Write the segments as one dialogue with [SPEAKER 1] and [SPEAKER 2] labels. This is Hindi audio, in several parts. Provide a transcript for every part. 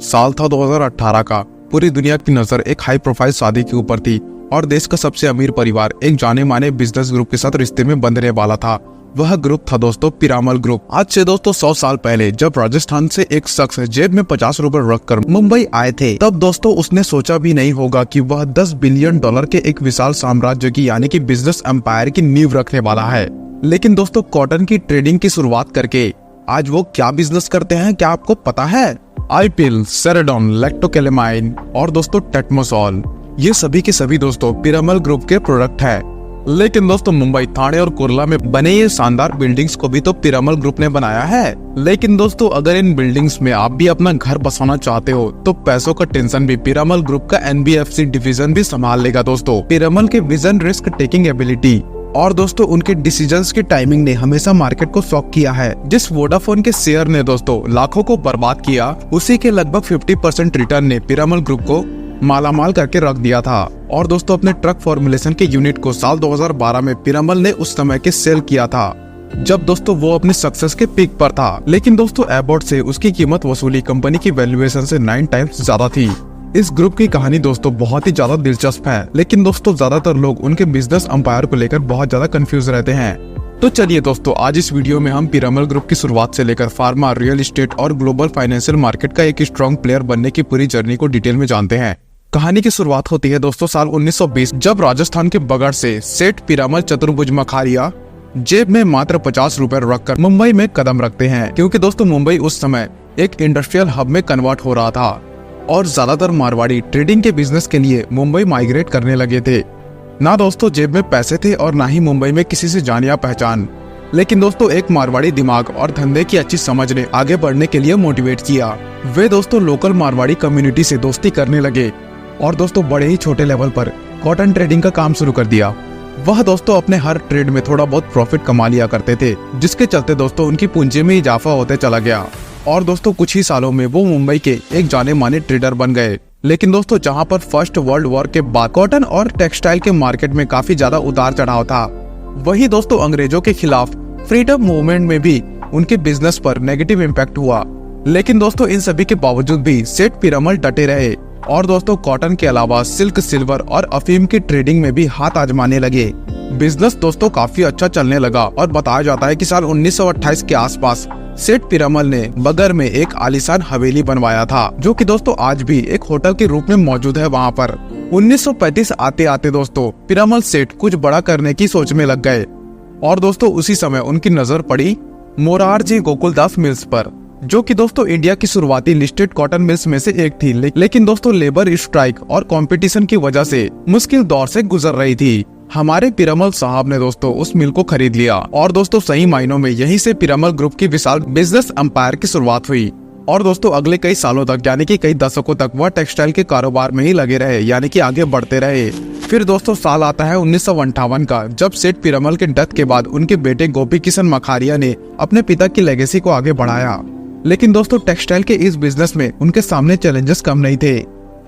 [SPEAKER 1] साल था 2018 का। पूरी दुनिया की नजर एक हाई प्रोफाइल शादी के ऊपर थी और देश का सबसे अमीर परिवार एक जाने माने बिजनेस ग्रुप के साथ रिश्ते में बंधने वाला था। वह ग्रुप था दोस्तों पिरामल ग्रुप। आज से दोस्तों 100 साल पहले जब राजस्थान से एक शख्स जेब में 50 रुपए रखकर मुंबई आए थे, तब दोस्तों उसने सोचा भी नहीं होगा कि वह 10 बिलियन डॉलर के एक विशाल साम्राज्य की यानी कि बिजनेस एम्पायर की नींव रखने वाला है। लेकिन दोस्तों कॉटन की ट्रेडिंग की शुरुआत करके आज वो क्या बिजनेस करते हैं, क्या आपको पता है? आईपिल, सेरेडॉन, लैक्टोकेलेमाइन और दोस्तों टेटमोसॉल, ये सभी के सभी दोस्तों पिरामल ग्रुप के प्रोडक्ट है। लेकिन दोस्तों मुंबई, थाने और कुर्ला में बने ये शानदार बिल्डिंग्स को भी तो पिरामल ग्रुप ने बनाया है। लेकिन दोस्तों अगर इन बिल्डिंग्स में आप भी अपना घर बसाना चाहते हो तो पैसों का टेंशन भी पिरामल ग्रुप का एनबीएफसी डिवीजन भी संभाल लेगा। दोस्तों पिरामल के विजन, रिस्क टेकिंग एबिलिटी और दोस्तों उनके डिसीजंस की टाइमिंग ने हमेशा मार्केट को शॉक किया है। जिस वोडाफोन के शेयर ने दोस्तों लाखों को बर्बाद किया, उसी के लगभग 50% रिटर्न ने पिरामल ग्रुप को मालामाल करके रख दिया था। और दोस्तों अपने ट्रक फॉर्मुलेशन के यूनिट को साल 2012 में पिरामल ने उस समय के सेल किया था, जब दोस्तों वो अपने सक्सेस के पीक पर था। लेकिन दोस्तों एबॉट से उसकी कीमत वसूली कंपनी की वैल्यूएशन से 9 टाइम्स ज्यादा थी। इस ग्रुप की कहानी दोस्तों बहुत ही ज्यादा दिलचस्प है, लेकिन दोस्तों ज्यादातर लोग उनके बिजनेस एम्पायर को लेकर बहुत ज्यादा कंफ्यूज रहते हैं। तो चलिए दोस्तों आज इस वीडियो में हम पिरामल ग्रुप की शुरुआत से लेकर फार्मा, रियल एस्टेट और ग्लोबल फाइनेंशियल मार्केट का एक स्ट्रॉन्ग प्लेयर बनने की पूरी जर्नी को डिटेल में जानते हैं। कहानी की शुरुआत होती है दोस्तों साल 1920, जब राजस्थान के बगड़ से सेठ पिरामल चतुर्भुज मखारिया जेब में मात्र 50 रुपए रखकर मुंबई में कदम रखते हैं। क्योंकि दोस्तों मुंबई उस समय एक इंडस्ट्रियल हब में कन्वर्ट हो रहा था और ज्यादातर मारवाड़ी ट्रेडिंग के बिजनेस के लिए मुंबई माइग्रेट करने लगे थे। ना दोस्तों जेब में पैसे थे और ना ही मुंबई में किसी से जान या पहचान। लेकिन दोस्तों एक मारवाड़ी दिमाग और धंधे की अच्छी समझ ने आगे बढ़ने के लिए मोटिवेट किया। वे दोस्तों लोकल मारवाड़ी कम्युनिटी से दोस्ती करने लगे और दोस्तों बड़े ही छोटे लेवल पर कॉटन ट्रेडिंग का काम शुरू कर दिया। वह दोस्तों अपने हर ट्रेड में थोड़ा बहुत प्रॉफिट कमा लिया करते थे, जिसके चलते दोस्तों उनकी पूंजी में इजाफा होते चला गया और दोस्तों कुछ ही सालों में वो मुंबई के एक जाने माने ट्रेडर बन गए। लेकिन दोस्तों जहां पर फर्स्ट वर्ल्ड वॉर के बाद कॉटन और टेक्सटाइल के मार्केट में काफी ज्यादा उतार चढ़ाव था, वही दोस्तों अंग्रेजों के खिलाफ फ्रीडम मूवमेंट में भी उनके बिजनेस पर नेगेटिव इम्पैक्ट हुआ। लेकिन दोस्तों इन सभी के बावजूद भी सेठ पिरामल डटे रहे और दोस्तों कॉटन के अलावा सिल्क, सिल्वर और अफीम की ट्रेडिंग में भी हाथ आजमाने लगे। बिजनेस दोस्तों काफी अच्छा चलने लगा और बताया जाता है कि साल 1928 के आसपास सेठ पिरामल ने बगर में एक आलीशान हवेली बनवाया था, जो कि दोस्तों आज भी एक होटल के रूप में मौजूद है वहाँ पर। 1935 आते आते दोस्तों पिरामल सेठ कुछ बड़ा करने की सोच में लग गए और दोस्तों उसी समय उनकी नजर पड़ी मोरारजी गोकुलदास मिल्स पर, जो कि दोस्तों इंडिया की शुरुआती लिस्टेड कॉटन मिल्स में से एक थी। लेकिन दोस्तों लेबर स्ट्राइक और कंपटीशन की वजह से मुश्किल दौर से गुजर रही थी। हमारे पिरामल साहब ने दोस्तों उस मिल को खरीद लिया और दोस्तों सही मायनों में यहीं से पिरामल ग्रुप की विशाल बिजनेस एम्पायर की शुरुआत हुई। और दोस्तों अगले कई सालों तक यानी कि कई दशकों तक वह टेक्सटाइल के कारोबार में ही लगे रहे, यानी कि आगे बढ़ते रहे। फिर दोस्तों साल आता है 1958 का, जब सेठ पिरामल के डेथ के बाद उनके बेटे गोपी किशन मखारिया ने अपने पिता की लेगेसी को आगे बढ़ाया। लेकिन दोस्तों टेक्सटाइल के इस बिजनेस में उनके सामने चैलेंजेस कम नहीं थे,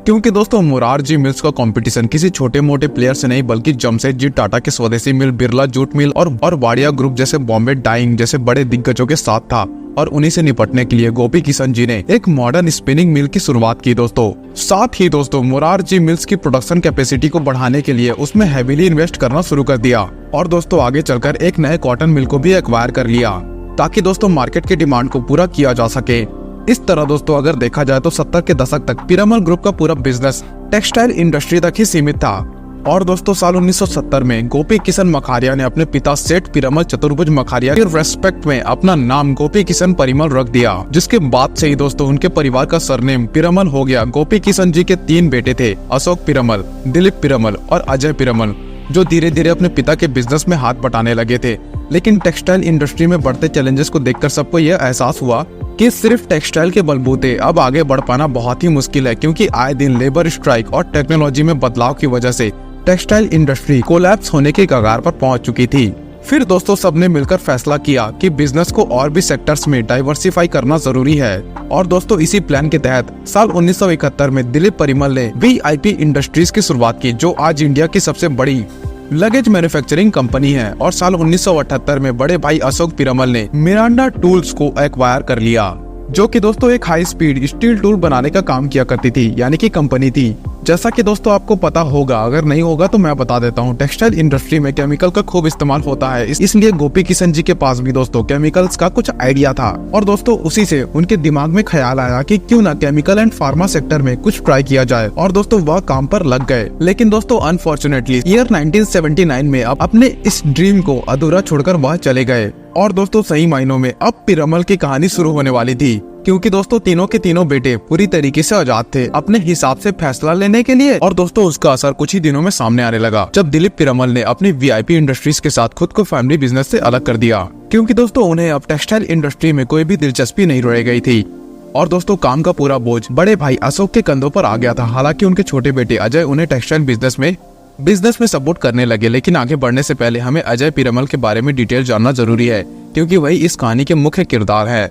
[SPEAKER 1] क्योंकि दोस्तों मोरारजी मिल्स का कंपटीशन किसी छोटे मोटे प्लेयर से नहीं बल्कि जमशेदजी टाटा के स्वदेशी मिल, बिरला जूट मिल और वाडिया ग्रुप जैसे बॉम्बे डाइंग जैसे बड़े दिग्गजों के साथ था। और उन्हीं से निपटने के लिए गोपी किशन जी ने एक मॉडर्न स्पिनिंग मिल की शुरुआत की दोस्तों। साथ ही दोस्तों मोरारजी मिल्स की प्रोडक्शन कैपेसिटी को बढ़ाने के लिए उसमें हैवीली इन्वेस्ट करना शुरू कर दिया और दोस्तों आगे चलकर एक नए कॉटन मिल को भी एक्वायर कर लिया, ताकि दोस्तों मार्केट की डिमांड को पूरा किया जा सके। इस तरह दोस्तों अगर देखा जाए तो 70 के दशक तक पिरामल ग्रुप का पूरा बिजनेस टेक्सटाइल इंडस्ट्री तक ही सीमित था। और दोस्तों साल 1970 में गोपी किशन मखारिया ने अपने पिता सेठ पिरामल चतुर्भुज मखारिया के रेस्पेक्ट में अपना नाम गोपी किशन परिमल रख दिया, जिसके बाद से ही दोस्तों उनके परिवार का सरनेम पिरामल हो गया। गोपी किशन जी के 3 बेटे थे, अशोक पिरामल, दिलीप पिरामल और अजय पिरामल, जो धीरे धीरे अपने पिता के बिजनेस में हाथ बटाने लगे थे। लेकिन टेक्सटाइल इंडस्ट्री में बढ़ते चैलेंजेस को देखकर सबको यह एहसास हुआ कि सिर्फ टेक्सटाइल के बलबूते अब आगे बढ़ पाना बहुत ही मुश्किल है, क्योंकि आए दिन लेबर स्ट्राइक और टेक्नोलॉजी में बदलाव की वजह से टेक्सटाइल इंडस्ट्री कोलैप्स होने के कगार पर पहुंच चुकी थी। फिर दोस्तों सबने मिलकर फैसला किया कि बिजनेस को और भी सेक्टर्स में डाइवर्सिफाई करना जरूरी है। और दोस्तों इसी प्लान के तहत साल 1971 में दिलीप परिमल ने वीआईपी इंडस्ट्रीज की शुरुआत की, जो आज इंडिया की सबसे बड़ी लगेज मैन्युफैक्चरिंग कंपनी है। और साल 1978 में बड़े भाई अशोक पिरामल ने मिरांडा टूल्स को एक्वायर कर लिया। जो कि दोस्तों एक हाई स्पीड स्टील टूल बनाने का काम किया करती थी, यानी कि कंपनी थी। जैसा कि दोस्तों आपको पता होगा, अगर नहीं होगा तो मैं बता देता हूँ, टेक्सटाइल इंडस्ट्री में केमिकल का खूब इस्तेमाल होता है। इसलिए गोपी किशन जी के पास भी दोस्तों केमिकल्स का कुछ आइडिया था और दोस्तों उसी से उनके दिमाग में ख्याल आया कि क्यों ना केमिकल एंड फार्मा सेक्टर में कुछ ट्राई किया जाए, और दोस्तों वह काम पर लग गए। लेकिन दोस्तों अनफॉर्चुनेटली ईयर 1979 में अपने इस ड्रीम को अधूरा छोड़कर वह चले गए। और दोस्तों सही मायनों में अब पीरामल की कहानी शुरू होने वाली थी, क्योंकि दोस्तों तीनों के तीनों बेटे पूरी तरीके से आजाद थे अपने हिसाब से फैसला लेने के लिए। और दोस्तों उसका असर कुछ ही दिनों में सामने आने लगा, जब दिलीप पीरामल ने अपनी वीआईपी इंडस्ट्रीज के साथ खुद को फैमिली बिजनेस से अलग कर दिया, क्योंकि दोस्तों उन्हें अब टेक्सटाइल इंडस्ट्री में कोई भी दिलचस्पी नहीं रह गई थी। और दोस्तों काम का पूरा बोझ बड़े भाई अशोक के कंधों पर आ गया था। हालांकि उनके छोटे बेटे अजय उन्हें टेक्सटाइल बिजनेस में सपोर्ट करने लगे, लेकिन आगे बढ़ने से पहले हमें अजय पीरामल के बारे में डिटेल जानना जरूरी है, क्योंकि वही इस कहानी के मुख्य किरदार है।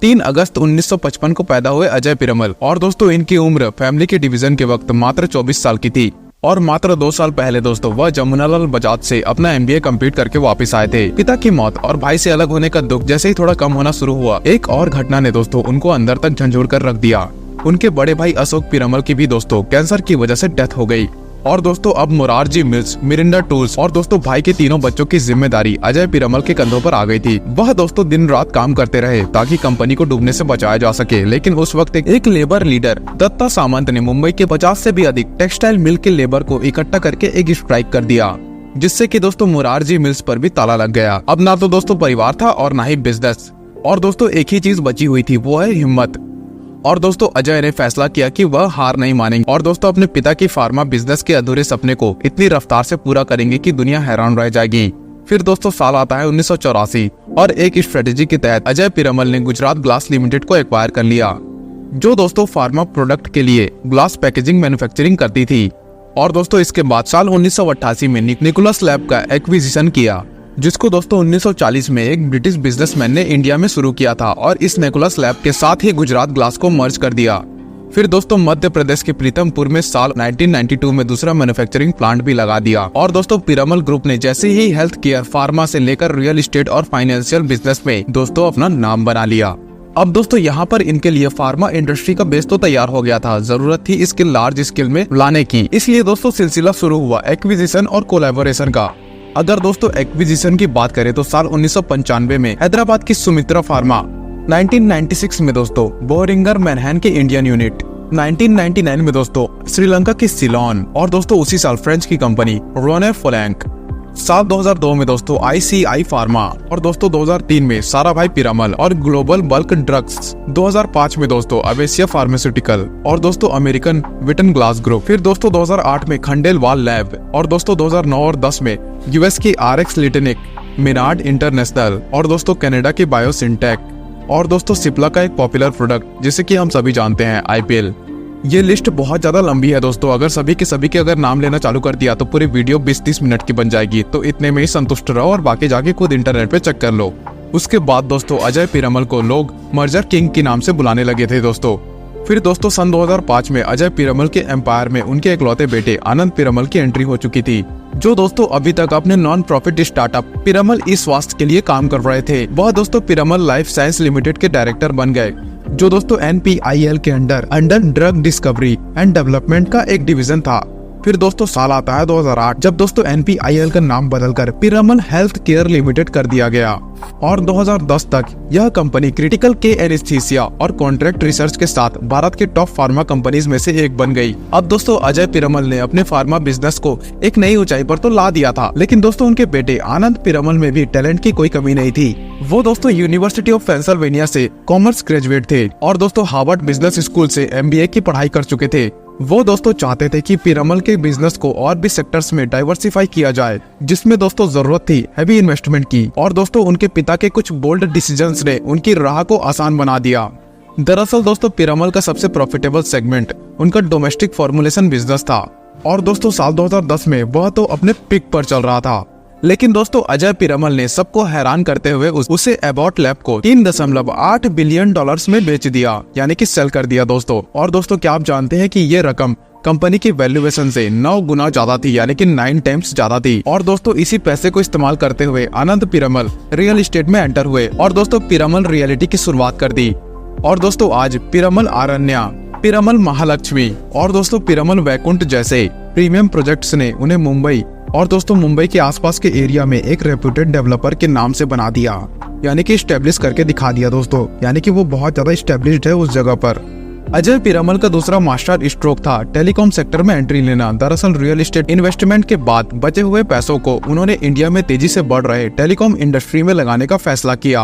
[SPEAKER 1] 3 अगस्त 1955 को पैदा हुए अजय पीरामल, और दोस्तों इनकी उम्र फैमिली के डिवीजन के वक्त मात्र 24 साल की थी। और मात्र 2 साल पहले दोस्तों वह जमुनालाल बजाज से अपना एमबीए कंप्लीट करके वापस आए थे। पिता की मौत और भाई से अलग होने का दुख जैसे ही थोड़ा कम होना शुरू हुआ, एक और घटना ने दोस्तों उनको अंदर तक झंझोड़ कर रख दिया। उनके बड़े भाई अशोक पीरामल की भी दोस्तों कैंसर की वजह से डेथ हो गई। और दोस्तों अब मोरारजी मिल्स, मिरिंडा टूल्स और दोस्तों भाई के तीनों बच्चों की जिम्मेदारी अजय पीरामल के कंधों पर आ गई थी। वह दोस्तों दिन रात काम करते रहे ताकि कंपनी को डूबने से बचाया जा सके। लेकिन उस वक्त एक लेबर लीडर दत्ता सामंत ने मुंबई के 50 से भी अधिक टेक्सटाइल मिल के लेबर को इकट्ठा करके एक स्ट्राइक कर दिया, जिससे कि दोस्तों मोरारजी मिल्स पर भी ताला लग गया। अब ना तो दोस्तों परिवार था और ना ही बिजनेस, और दोस्तों एक ही चीज बची हुई थी, वो है हिम्मत। और दोस्तों अजय ने फैसला किया कि वह हार नहीं मानेंगे और दोस्तों अपने पिता की फार्मा बिजनेस के अधूरे सपने को इतनी रफ्तार से पूरा करेंगे कि दुनिया हैरान रह जाएगी। फिर दोस्तों साल आता है 1984 और एक स्ट्रेटेजी के तहत अजय पीरामल ने गुजरात ग्लास लिमिटेड को एक्वायर कर लिया, जो दोस्तों फार्मा प्रोडक्ट के लिए ग्लास पैकेजिंग मैन्युफैक्चरिंग करती थी। और दोस्तों इसके बाद साल 1988 में निकोलस लैब का एक्विजिशन किया, जिसको दोस्तों 1940 में एक ब्रिटिश बिजनेसमैन ने इंडिया में शुरू किया था, और इस निकोलस लैब के साथ ही गुजरात ग्लास को मर्ज कर दिया। फिर दोस्तों मध्य प्रदेश के प्रीतमपुर में साल 1992 में दूसरा मैन्युफैक्चरिंग प्लांट भी लगा दिया। और दोस्तों पीरामल ग्रुप ने जैसे ही हेल्थ केयर, फार्मा से लेकर रियल एस्टेट और फाइनेंशियल बिजनेस में दोस्तों अपना नाम बना लिया। अब दोस्तों यहाँ पर इनके लिए फार्मा इंडस्ट्री का बेस तो तैयार हो गया था, जरूरत थी इसके लार्ज स्केल में लाने की। इसलिए दोस्तों सिलसिला शुरू हुआ एक्विजिशन और कोलैबोरेशन का। अगर दोस्तों एक्विजिशन की बात करें तो साल 1995 में हैदराबाद की सुमित्रा फार्मा, 1996 में दोस्तों बोहरिंगर मैनहैन की इंडियन यूनिट, 1999 में दोस्तों श्रीलंका की सिलोन, और दोस्तों उसी साल फ्रेंच की कंपनी रोने फ्लैंक, साल 2002 में दोस्तों आईसीआई फार्मा, और दोस्तों 2003 में साराभाई पीरामल और ग्लोबल बल्क ड्रग्स, 2005 में दोस्तों अवेसिया फार्मास्यूटिकल, और दोस्तों अमेरिकन विटन ग्लास ग्रुप। फिर दोस्तों 2008 में खंडेलवाल लैब, और दोस्तों 2009 और 10 में यूएस की आरएक्स लिटेनिक, मिनार्ड इंटरनेशनल, और दोस्तों कनाडा की बायोसिंटेक, और दोस्तों सिप्ला का एक पॉपुलर प्रोडक्ट जिसे कि हम सभी जानते हैं आईपीएल। ये लिस्ट बहुत ज्यादा लंबी है दोस्तों, अगर सभी के अगर नाम लेना चालू कर दिया तो पूरी वीडियो 20-30 मिनट की बन जाएगी। तो इतने में ही संतुष्ट रहो और बाकी जाके खुद इंटरनेट पे चेक कर लो। उसके बाद दोस्तों अजय पीरामल को लोग मर्जर किंग के नाम से बुलाने लगे थे दोस्तों। फिर दोस्तों सन 2005 में अजय पीरामल के एम्पायर में उनके इकलौते बेटे आनंद पीरामल की एंट्री हो चुकी थी, जो दोस्तों अभी तक अपने नॉन प्रॉफिट स्टार्टअप पीरामल ई स्वास्थ्य के लिए काम कर रहे थे। वह दोस्तों पीरामल लाइफ साइंस लिमिटेड के डायरेक्टर बन गए, जो दोस्तों एनपीआईएल के under drug discovery and development का एक डिवीजन था। फिर दोस्तों साल आता है 2008, जब दोस्तों एनपीआईएल का नाम बदलकर पीरामल हेल्थ केयर लिमिटेड कर दिया गया, और 2010 तक यह कंपनी क्रिटिकल केयर एनेस्थीसिया और कॉन्ट्रैक्ट रिसर्च के साथ भारत के टॉप फार्मा कंपनीज में से एक बन गई। अब दोस्तों अजय पीरामल ने अपने फार्मा बिजनेस को एक नई ऊंचाई पर तो ला दिया था, लेकिन दोस्तों उनके बेटे आनंद पीरामल में भी टैलेंट की कोई कमी नहीं थी। वो दोस्तों यूनिवर्सिटी ऑफ पेंसिल्वेनिया से कॉमर्स ग्रेजुएट थे, और दोस्तों हार्वर्ड बिजनेस स्कूल से एमबीए की पढ़ाई कर चुके थे। वो दोस्तों चाहते थे कि पीरामल के बिजनेस को और भी सेक्टर्स में डाइवर्सिफाई किया जाए, जिसमें दोस्तों जरूरत थी हैवी इन्वेस्टमेंट की। और दोस्तों उनके पिता के कुछ बोल्ड डिसीजंस ने उनकी राह को आसान बना दिया। दरअसल दोस्तों पीरामल का सबसे प्रॉफिटेबल सेगमेंट उनका डोमेस्टिक फॉर्मुलेशन बिजनेस था, और दोस्तों साल 2010 में वह तो अपने पिक पर चल रहा था। लेकिन दोस्तों अजय पीरामल ने सबको हैरान करते हुए उसे एबॉट लैब को $3.8 बिलियन में बेच दिया, यानी कि सेल कर दिया दोस्तों। और दोस्तों क्या आप जानते हैं कि ये रकम कंपनी की वैल्यूएशन से 9 गुना ज्यादा थी, यानी कि 9 टाइम्स ज्यादा थी। और दोस्तों इसी पैसे को इस्तेमाल करते हुए आनंद पीरामल रियल एस्टेट में एंटर हुए, और दोस्तों पीरामल रियलिटी की शुरुआत कर दी। और दोस्तों आज पीरामल आरण्या, पीरामल महालक्ष्मी और दोस्तों पीरामल वैकुंठ जैसे प्रीमियम प्रोजेक्ट्स ने उन्हें मुंबई और दोस्तों मुंबई के आसपास के एरिया में एक रेप्यूटेड डेवलपर के नाम से बना दिया, यानी कि स्टेब्लिश करके दिखा दिया दोस्तों, यानी कि वो बहुत ज्यादा स्टेब्लिश्ड है उस जगह पर। अजय पीरामल का दूसरा मास्टर स्ट्रोक था टेलीकॉम सेक्टर में एंट्री लेना। दरअसल रियल एस्टेट इन्वेस्टमेंट के बाद बचे हुए पैसों को उन्होंने इंडिया में तेजी से बढ़ रहे टेलीकॉम इंडस्ट्री में लगाने का फैसला किया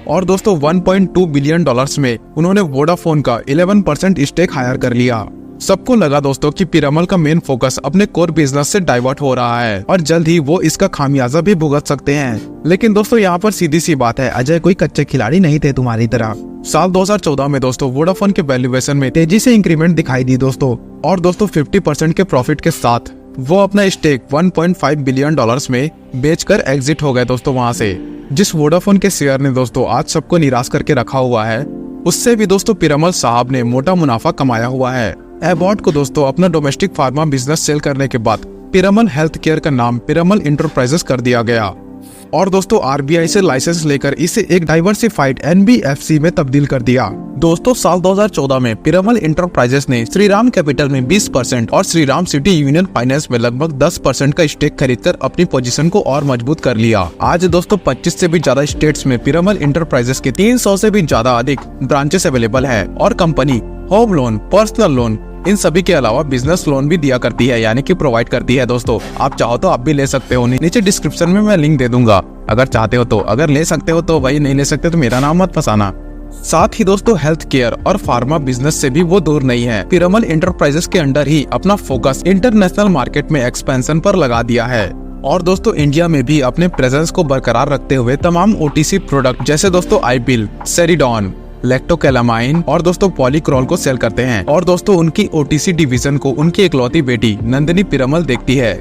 [SPEAKER 1] और दोस्तों 1.2 बिलियन डॉलर्स में उन्होंने वोडाफोन का 11% स्टेक हायर कर लिया। सबको लगा दोस्तों कि पीरामल का मेन फोकस अपने कोर बिजनेस से डाइवर्ट हो रहा है और जल्द ही वो इसका खामियाजा भी भुगत सकते हैं। लेकिन दोस्तों यहाँ पर सीधी सी बात है, अजय कोई कच्चे खिलाड़ी नहीं थे तुम्हारी तरह। साल 2014 में दोस्तों वोडाफोन के वैल्यूएशन में तेजी से इंक्रीमेंट दिखाई दी दोस्तों, और दोस्तों 50% के प्रॉफिट के साथ वो अपना स्टेक 1.5 बिलियन डॉलर्स में बेचकर एग्जिट हो गए दोस्तों वहां से। जिस वोडाफोन के शेयर ने दोस्तों आज सबको निराश करके रखा हुआ है, उससे भी दोस्तों पीरामल साहब ने मोटा मुनाफा कमाया हुआ है। एबॉट को दोस्तों अपना डोमेस्टिक फार्मा बिजनेस सेल करने के बाद पीरामल हेल्थ केयर का नाम पीरामल इंटरप्राइजेस कर दिया गया और दोस्तों आरबीआई से लाइसेंस लेकर इसे एक डाइवर्सिफाइड एनबीएफसी में तब्दील कर दिया। दोस्तों साल 2014 में पीरामल इंटरप्राइजेस ने श्रीराम कैपिटल में 20% और श्रीराम सिटी यूनियन फाइनेंस में लगभग 10% का स्टेक खरीदकर अपनी पोजीशन को और मजबूत कर लिया। आज दोस्तों 25 से भी ज्यादा स्टेट्स में पीरामल इंटरप्राइजेस के 300 से भी ज्यादा अधिक ब्रांचेस अवेलेबल है और company home loan, personal loan, इन सभी के अलावा बिजनेस लोन भी दिया करती है, यानी कि प्रोवाइड करती है। दोस्तों आप चाहो तो आप भी ले सकते हो, नीचे डिस्क्रिप्शन में मैं लिंक दे दूंगा अगर चाहते हो तो। अगर ले सकते हो तो भाई, नहीं ले सकते तो मेरा नाम मत फंसाना। साथ ही दोस्तों हेल्थ केयर और फार्मा बिजनेस से भी वो दूर नहीं है। पीरामल इंटरप्राइजेस के अंडर ही अपना फोकस इंटरनेशनल मार्केट में एक्सपेंशन पर लगा दिया है और दोस्तों इंडिया में भी अपने प्रेजेंस को बरकरार रखते हुए तमाम ओटीसी प्रोडक्ट जैसे दोस्तों आईपिल, सेरिडॉन, लैक्टोकैलामाइन और दोस्तों पॉलीक्रॉल को सेल करते हैं और दोस्तों उनकी ओटीसी डिवीजन को उनकी इकलौती बेटी नंदिनी पीरामल देखती है।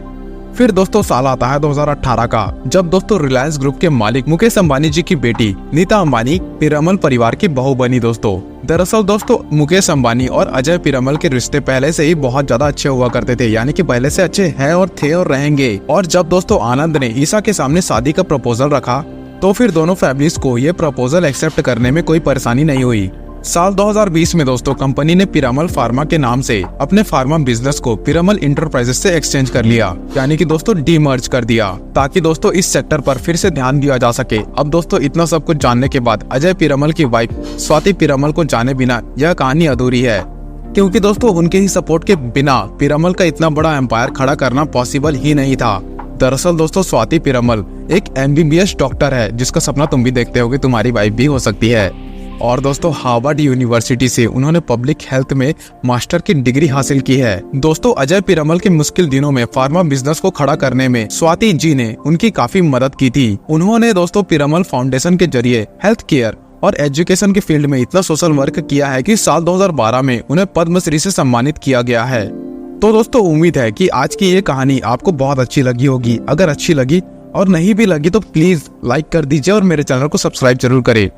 [SPEAKER 1] फिर दोस्तों साल आता है 2018 का, जब दोस्तों रिलायंस ग्रुप के मालिक मुकेश अंबानी जी की बेटी नीता अंबानी पीरामल परिवार की बहू बनी दोस्तों। दरअसल दोस्तों मुकेश अंबानी और अजय पीरामल के रिश्ते पहले से ही बहुत ज्यादा अच्छे हुआ करते थे, यानी कि पहले से अच्छे हैं और थे और रहेंगे। और जब दोस्तों आनंद ने ईशा के सामने शादी का प्रपोजल रखा तो फिर दोनों फैमिलीज को ये प्रपोजल एक्सेप्ट करने में कोई परेशानी नहीं हुई। साल 2020 में दोस्तों कंपनी ने पीरामल फार्मा के नाम से अपने फार्मा बिजनेस को पीरामल इंटरप्राइजेस से एक्सचेंज कर लिया, यानी कि दोस्तों डीमर्ज कर दिया, ताकि दोस्तों इस सेक्टर पर फिर से ध्यान दिया जा सके। अब दोस्तों इतना सब कुछ जानने के बाद अजय पीरामल की वाइफ स्वाति पीरामल को जाने बिना यह कहानी अधूरी है, क्योंकि दोस्तों उनके ही सपोर्ट के बिना पीरामल का इतना बड़ा एम्पायर खड़ा करना पॉसिबल ही नहीं था। दरअसल दोस्तों स्वाति पीरामल एक एमबीबीएस डॉक्टर है, जिसका सपना तुम भी देखते होगे, तुम्हारी वाइफ भी हो सकती है। और दोस्तों हार्वर्ड यूनिवर्सिटी से उन्होंने पब्लिक हेल्थ में मास्टर की डिग्री हासिल की है। दोस्तों अजय पीरामल के मुश्किल दिनों में फार्मा बिजनेस को खड़ा करने में स्वाति जी ने उनकी काफी मदद की थी। उन्होंने दोस्तों पीरामल फाउंडेशन के जरिए हेल्थ केयर और एजुकेशन के फील्ड में इतना सोशल वर्क किया है कि साल 2012 में उन्हें पद्मश्री से सम्मानित किया गया है। तो दोस्तों उम्मीद है कि आज की ये कहानी आपको बहुत अच्छी लगी होगी। अगर अच्छी लगी और नहीं भी लगी तो प्लीज लाइक कर दीजिए और मेरे चैनल को सब्सक्राइब जरूर करें।